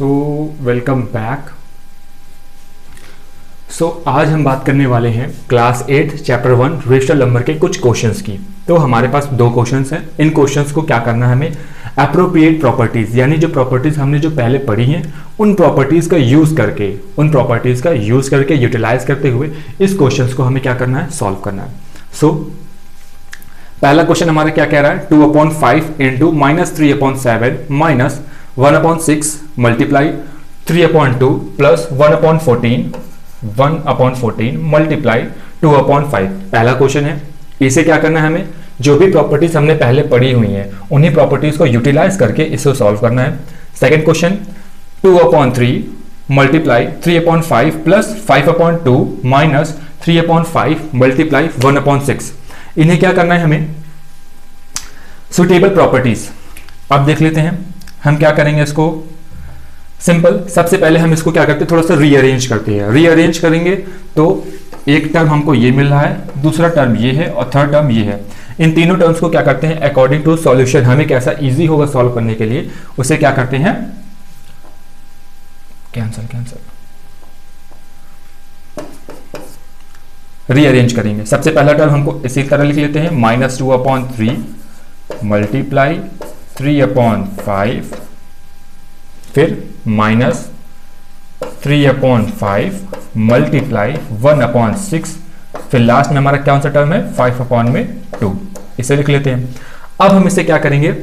So welcome back. आज हम बात करने वाले हैं क्लास 8 चैप्टर 1 रेशनल नंबर के कुछ क्वेश्चंस की। तो हमारे पास दो क्वेश्चंस हैं। इन क्वेश्चंस को क्या करना है हमें, एप्रोप्रिएट प्रॉपर्टीज यानी जो प्रॉपर्टीज हमने जो पहले पढ़ी हैं उन प्रॉपर्टीज का यूज करके यूटिलाइज करते हुए इस क्वेश्चंस को हमें क्या करना है, सॉल्व करना है। पहला क्वेश्चन हमारा क्या कह रहा है, 2/5 into -3/7 minus 1/6 multiply 3/2 plus 1/14 multiply 2/5। पहला क्वेश्चन है, इसे क्या करना है हमें, जो भी प्रॉपर्टीज हमने पहले पढ़ी हुई हैं उन्हीं प्रॉपर्टीज को यूटिलाइज करके इसे सॉल्व करना है। Second question 2/3 multiply 3/5 plus 5/2 minus 3/5 multiply 1/6। इन्हें क्या करना है हमें, सुटेबल प्रॉपर्टीज। अब देख लेते हैं हम क्या करेंगे इसको। सिंपल, सबसे पहले हम इसको क्या करते हैं, थोड़ा सा रीअरेंज करते हैं। रीअरेंज करेंगे तो एक टर्म हमको ये मिल रहा है, दूसरा टर्म ये है और थर्ड टर्म ये है। इन तीनों टर्म्स को क्या करते हैं, अकॉर्डिंग टू सॉल्यूशन हमें कैसा इजी होगा सॉल्व करने के लिए, उसे क्या करते हैं, कैंसल रीअरेंज करेंगे। सबसे पहला टर्म हमको इसी तरह लिख लेते हैं, -2/3 मल्टीप्लाई 3/5 फिर -3/5 मल्टीप्लाई 1/6 फिर लास्ट में हमारा कौन सा टर्म है, 5/2। इसे लिख लेते हैं। अब हम इसे क्या करेंगे,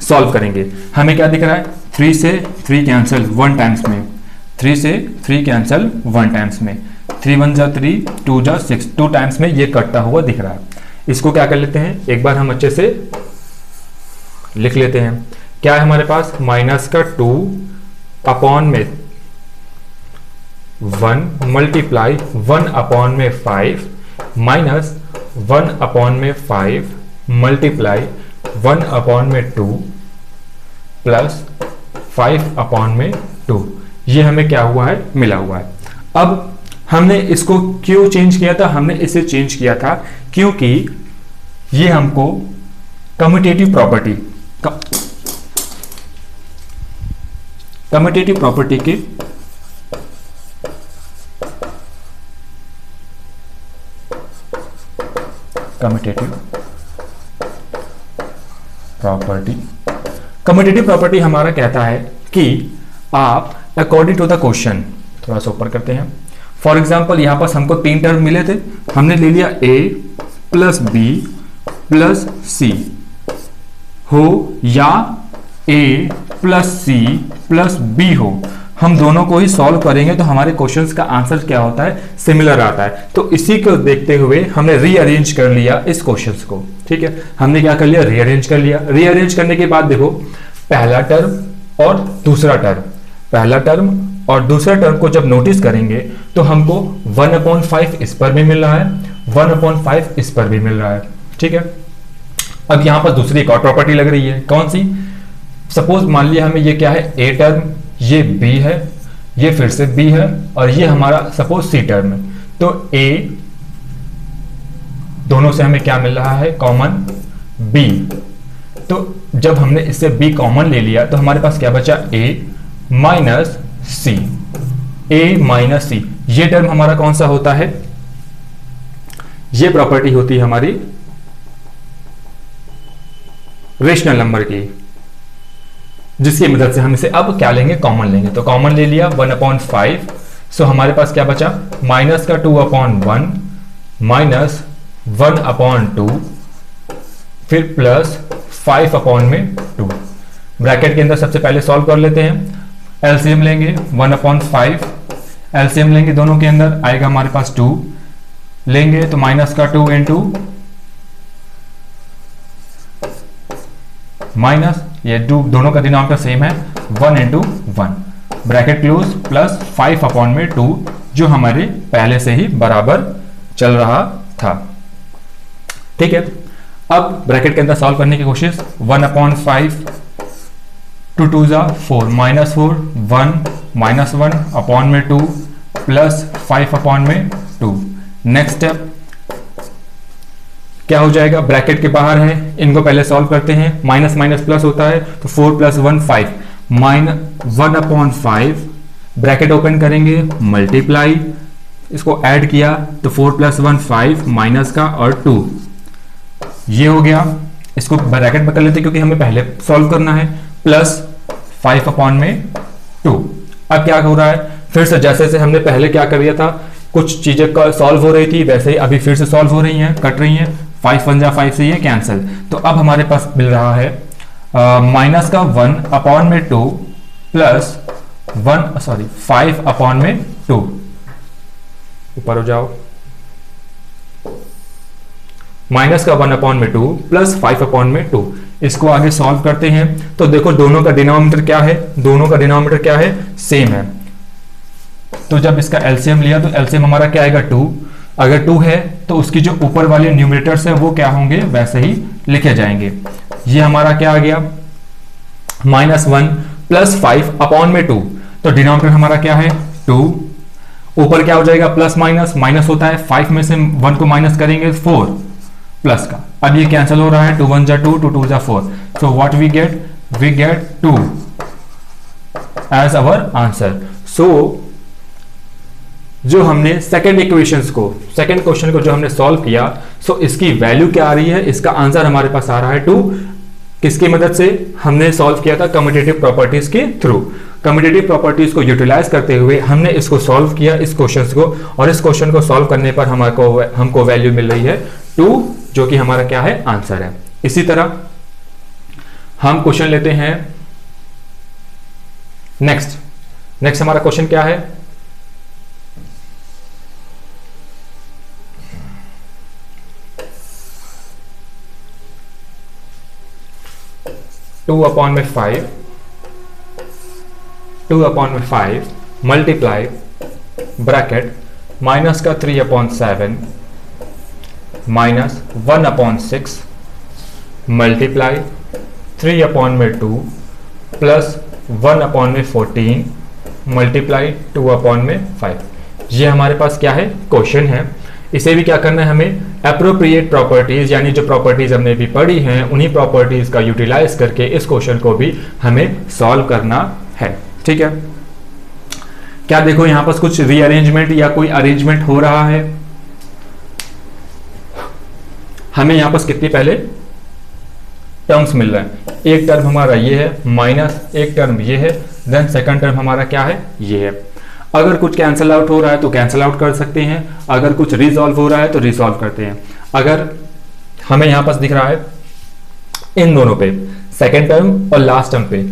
सॉल्व करेंगे। हमें क्या दिख रहा है, 3 से 3 कैंसिल 1 टाइम्स में, 3 से 3 कैंसिल 1 टाइम्स में, 3 1 जा 3 2 जा 6, 2 टाइम्स में ये कटता हुआ दिख रहा है। इसको क्या कर लेते हैं, एक बार हम अच्छे से लिख लेते हैं। क्या है हमारे पास, माइनस का 2 अपॉन में 1 मल्टीप्लाई 1/5 माइनस 1/5 मल्टीप्लाई 1/2 प्लस 5/2। ये हमें क्या हुआ है, मिला हुआ है। अब हमने इसको क्यों चेंज किया था, हमने इसे चेंज किया था क्योंकि ये हमको कम्यूटेटिव प्रॉपर्टी के कम्यूटेटिव प्रॉपर्टी हमारा कहता है कि आप अकॉर्डिंग टू द क्वेश्चन, थोड़ा सा ऊपर करते हैं। फॉर एग्जाम्पल यहां पास हमको 3 टर्म मिले थे, हमने ले लिया a plus B plus C हो या a plus C plus B हो। हम दोनों को ही सॉल्व करेंगे तो हमारे क्वेश्चंस का आंसर क्या होता है, सिमिलर आता है। तो इसी को देखते हुए हमने रीअरेंज कर लिया इस क्वेश्चंस को। ठीक है, हमने क्या कर लिया, रीअरेंज कर लिया। रीअरेंज करने के बाद देखो, पहला टर्म और दूसरा टर्म को जब नोटिस करेंगे तो हमको 1/5 इस पर भी मिल रहा है, 1/5 इस पर भी मिल रहा है। ठीक है, अब यहां पर दूसरी एक और प्रॉपर्टी लग रही है, कौन सी, सपोज मान लिया हमें ये क्या है, ए टर्म, ये बी है, ये फिर से बी है और ये हमारा सपोज सी टर्म है। तो ए दोनों से हमें क्या मिल रहा है, कॉमन बी। तो जब हमने इससे बी कॉमन ले लिया तो हमारे पास क्या बचा, ए माइनस सी। ये टर्म हमारा कौन सा होता है, ये प्रॉपर्टी होती है हमारी रेशनल नंबर की, जिसकी मदद से हम इसे अब क्या लेंगे, कॉमन लेंगे। तो कॉमन ले लिया 1/5, सो हमारे पास क्या बचा, माइनस का 2/1 माइनस 1/2 फिर प्लस 5/2। ब्रैकेट के अंदर सबसे पहले सॉल्व कर लेते हैं। एलसीएम लेंगे 1/5, एलसीएम लेंगे दोनों के अंदर, आएगा हमारे पास 2 लेंगे तो माइनस का 2 इंटू माइनस, ये दोनों का डिनोमिनेटर सेम है, 1 इंटू 1 ब्रैकेट क्लोज प्लस 5/2 जो हमारे पहले से ही बराबर चल रहा था। ठीक है, अब ब्रैकेट के अंदर सॉल्व करने की कोशिश, 1/5 2 2 जा 4 -4 1 -1/2 प्लस 5/2। नेक्स्ट स्टेप क्या हो जाएगा, ब्रैकेट के बाहर है, इनको पहले सॉल्व करते हैं, माइनस माइनस प्लस होता है तो 4 + 1 5, 1/5 ब्रैकेट ओपन करेंगे, मल्टीप्लाई, इसको ऐड किया तो 4 + 1 5 माइनस का और 2, ये हो गया। इसको ब्रैकेट में कर लेते क्योंकि हमें पहले सॉल्व करना है, प्लस 5/2। अब क्या हो रहा है, फिर से जैसे जैसे हमने पहले क्या कर दिया था, कुछ चीजें सॉल्व हो रही थी वैसे ही अभी फिर से सॉल्व हो रही हैं, कट रही हैं। 5 1 जा 5 से ये कैंसिल, तो अब हमारे पास मिल रहा है माइनस का 1/2 प्लस 5/2। ऊपर हो जाओ, माइनस का 1/2 प्लस 5/2। इसको आगे सॉल्व करते हैं तो देखो दोनों का डिनोमिनेटर क्या है, दोनों का डिनोमिनेटर क्या है, सेम है। तो जब इसका एलसीएम लिया तो एलसीएम हमारा क्या आएगा, 2। अगर 2 है तो उसकी जो ऊपर वाले न्यूमरेटर्स है वो क्या होंगे, वैसे ही लिखे जाएंगे। ये हमारा क्या आ गया, -1 प्लस 5/2। तो डिनोमिनेटर हमारा क्या है, 2। ऊपर क्या हो जाएगा, प्लस माइनस, माइनस होता है 5 में से 1 को माइनस करेंगे 4 प्लस का। अब ये कैंसिल हो रहा है, 2 1 जा 2, 2 2 जा 4। So what we get 2 as our answer. So जो हमने सेकंड क्वेश्चन को जो हमने सॉल्व किया, सो इसकी वैल्यू क्या आ रही है, इसका आंसर हमारे पास आ रहा है 2। किसकी मदद से हमने सॉल्व किया था, कम्यूटेटिव प्रॉपर्टीज के थ्रू। कम्यूटेटिव प्रॉपर्टीज को यूटिलाइज करते हुए हमने इसको सॉल्व किया, इस क्वेश्चन को, और इस क्वेश्चन को सॉल्व करने पर हमको वैल्यू मिल रही है 2, जो कि हमारा क्या है, आंसर है। इसी तरह हम क्वेश्चन लेते हैं नेक्स्ट हमारा क्वेश्चन क्या है, टू अपॉन में 5 मल्टीप्लाई ब्रैकेट माइनस का 3/7 माइनस 1/6 मल्टीप्लाई 3/2 प्लस 1/14 मल्टीप्लाई 2/5। ये हमारे पास क्या है, क्वेश्चन है। इसे भी क्या करना है, हमें एप्रोप्रिएट प्रॉपर्टीज, यानी जो प्रॉपर्टीज हमने भी पढ़ी हैं उन्हीं प्रॉपर्टीज का यूटिलाइज करके इस क्वेश्चन को भी हमें सॉल्व करना है। ठीक है, क्या देखो यहां पर कुछ रीअरेंजमेंट या कोई अरेंजमेंट हो रहा है। हमें यहां पर कितनी पहले टर्म्स मिल रहा है, एक टर्म हमारा ये है माइनस, एक टर्म ये है, देन सेकंड टर्म हमारा क्या है, ये है। अगर कुछ कैंसिल आउट हो रहा है तो कैंसिल आउट कर सकते हैं, अगर कुछ रिजॉल्व हो रहा है तो रिजॉल्व करते हैं। अगर हमें यहां पास दिख रहा है इन दोनों पे, सेकेंड टर्म और लास्ट टर्म पे,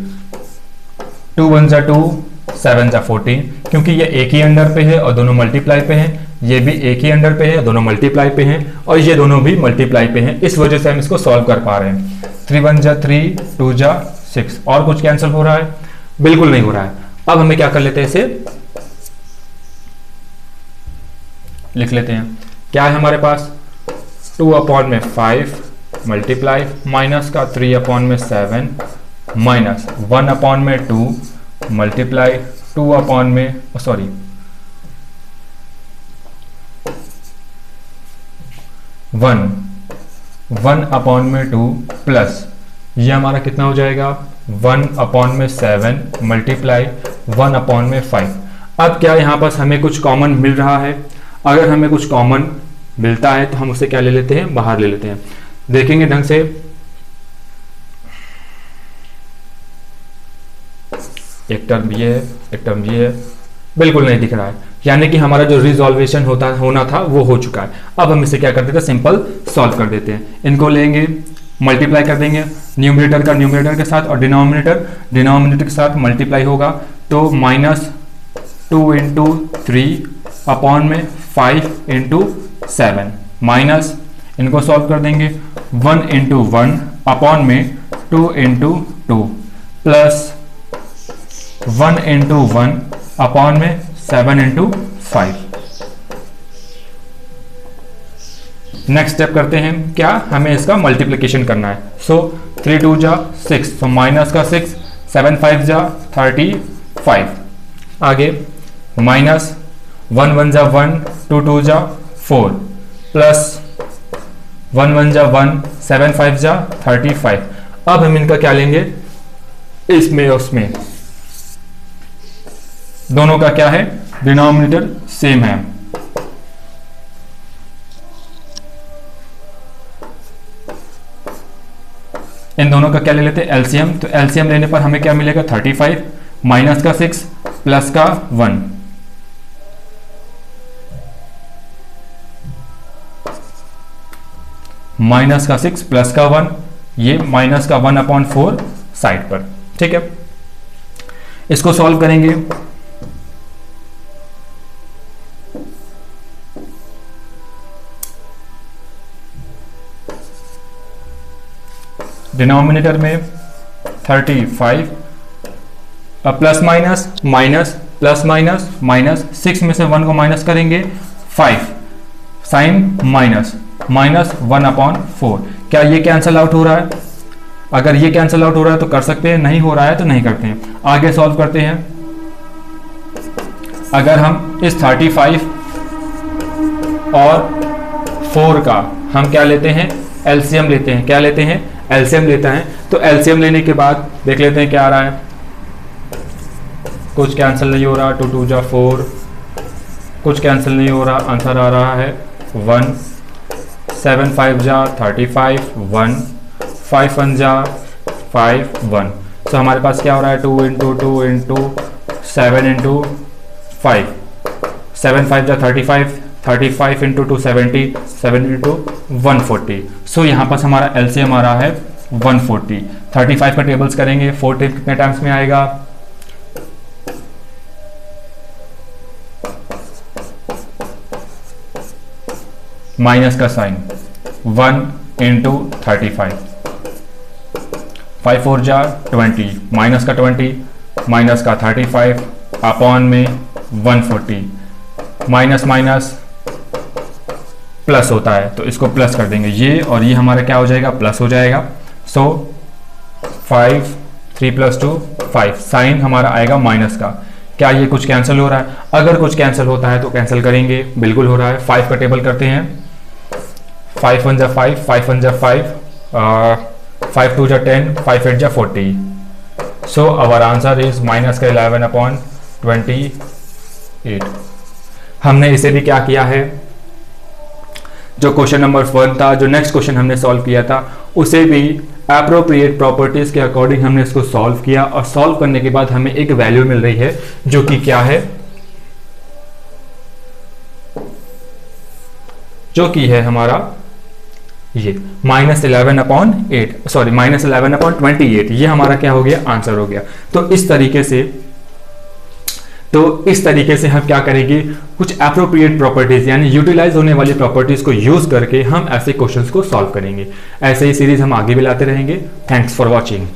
2 1 जा 2, 7 जा 14, क्योंकि ये एक ही अंडर पे है और दोनों मल्टीप्लाई पे हैं, ये भी एक ही अंडर पे है, दोनों मल्टीप्लाई पे हैं, और ये दोनों भी मल्टीप्लाई पे हैं, इस वजह से हम इसको सॉल्व कर पा रहे हैं। 3 1 जा 3, 2 जा 6, और कुछ कैंसिल हो रहा है, बिल्कुल नहीं हो रहा है। अब हमें क्या कर लेते हैं, इसे लिख लेते हैं। क्या है हमारे पास, 2/5 मल्टीप्लाई माइनस का 3/7 माइनस 1/2 मल्टीप्लाई 1/2 प्लस ये हमारा कितना हो जाएगा, 1/7 मल्टीप्लाई 1/5। अब क्या यहां पास हमें कुछ कॉमन मिल रहा है, अगर हमें कुछ कॉमन मिलता है तो हम उसे क्या ले लेते हैं, बाहर ले लेते हैं। देखेंगे ढंग से, एक टर्म ये है, एक टर्म ये है, बिल्कुल नहीं दिख रहा है, यानी कि हमारा जो रिजॉल्वेशन होना था वो हो चुका है। अब हम इसे क्या कर देते हैं, सिंपल सॉल्व कर देते हैं। इनको लेंगे, मल्टीप्लाई कर देंगे, न्यूमरेटर का न्यूमरेटर के साथ और डिनोमिनेटर के साथ मल्टीप्लाई होगा, तो -2 × 3/5 × 7 माइनस, इनको सॉल्व कर देंगे, 1 × 1/2 × 2 प्लस 1 × 1/7 × 5। नेक्स्ट स्टेप करते हैं, क्या हमें इसका मल्टीप्लिकेशन करना है। सो 3 2 जा 6, तो माइनस का 6, 7 5 जा 35, आगे माइनस 1 1 जा 1, 2 2 जा 4 प्लस 1 1 जा 1, 7 5 जा 35। अब हम इनका क्या लेंगे, इसमें उसमें दोनों का क्या है, डिनोमिनेटर सेम है। इन दोनों का क्या ले लेते हैं, एलसीएम। तो एलसीएम लेने पर हमें क्या मिलेगा, 35 माइनस का 6 प्लस का 1, माइनस का 6 प्लस का 1, ये माइनस का 1/4 साइड पर। ठीक है, इसको सॉल्व करेंगे। डिनोमिनेटर में 35 plus minus minus plus minus minus, 6 में से 1 को माइनस करेंगे 5, साइन माइनस माइनस 1/4। क्या ये कैंसल आउट हो रहा है? अगर ये कैंसल आउट हो रहा है तो कर सकते हैं, नहीं हो रहा है तो नहीं करते हैं। आगे सॉल्व करते हैं। अगर हम इस 35 और 4 का हम क्या लेते हैं, एलसीएम लेते हैं। क्या लेते हैं, एलसीएम लेता है। तो एलसीएम लेने के बाद देख लेते हैं क्या आ रहा है, कुछ कैंसिल नहीं हो रहा, 2 2 जा 4, कुछ कैंसिल नहीं हो रहा, आंसर आ रहा है 1, 7 5 जा 35, 1 5 1 जा 5 1। तो हमारे पास क्या हो रहा है, 2 × 2 × 7 × 5, 7 5 जा 35, 35 × 2 70, 7 × 140। सो यहाँ पास हमारा एलसीएम आ रहा है 140। 35 का टेबल्स करेंगे, 4 कितने टाइम्स में आएगा, माइनस का साइन 1 × 35, 5 4 जा 20, माइनस का 20 माइनस का 35 अपॉन में 140, माइनस माइनस प्लस होता है तो इसको प्लस कर देंगे, ये और ये हमारा क्या हो जाएगा, प्लस हो जाएगा। सो 5 3 + 2 5, साइन हमारा आएगा माइनस का। क्या ये कुछ कैंसिल हो रहा है? अगर कुछ कैंसिल होता है तो कैंसिल करेंगे, बिल्कुल हो रहा है। 5 का टेबल करते हैं, 5 1 जा 5, 5 1 जा 5, 5 2 जा 10, 5 8 जा 40। So our answer is minus का 11/28। हमने इसे भी क्या किया है, जो क्वेश्चन नंबर 1 था, जो नेक्स्ट क्वेश्चन हमने सॉल्व किया था, उसे भी एप्रोप्रिएट प्रॉपर्टीज के अकॉर्डिंग हमने इसको सॉल्व किया। और सॉल्व करने के बाद हमें एक वैल्यू मिल रही है जो कि क्या है, जो कि है हमारा ये -11/8, सॉरी -11/28। ये हमारा क्या हो गया, आंसर हो गया। तो इस तरीके से हम क्या करेंगे, कुछ एप्रोप्रिएट प्रॉपर्टीज यानी यूटिलाइज होने वाली प्रॉपर्टीज को यूज करके हम ऐसे क्वेश्चंस को सॉल्व करेंगे। ऐसे ही सीरीज हम आगे भी लाते रहेंगे। Thanks for watching.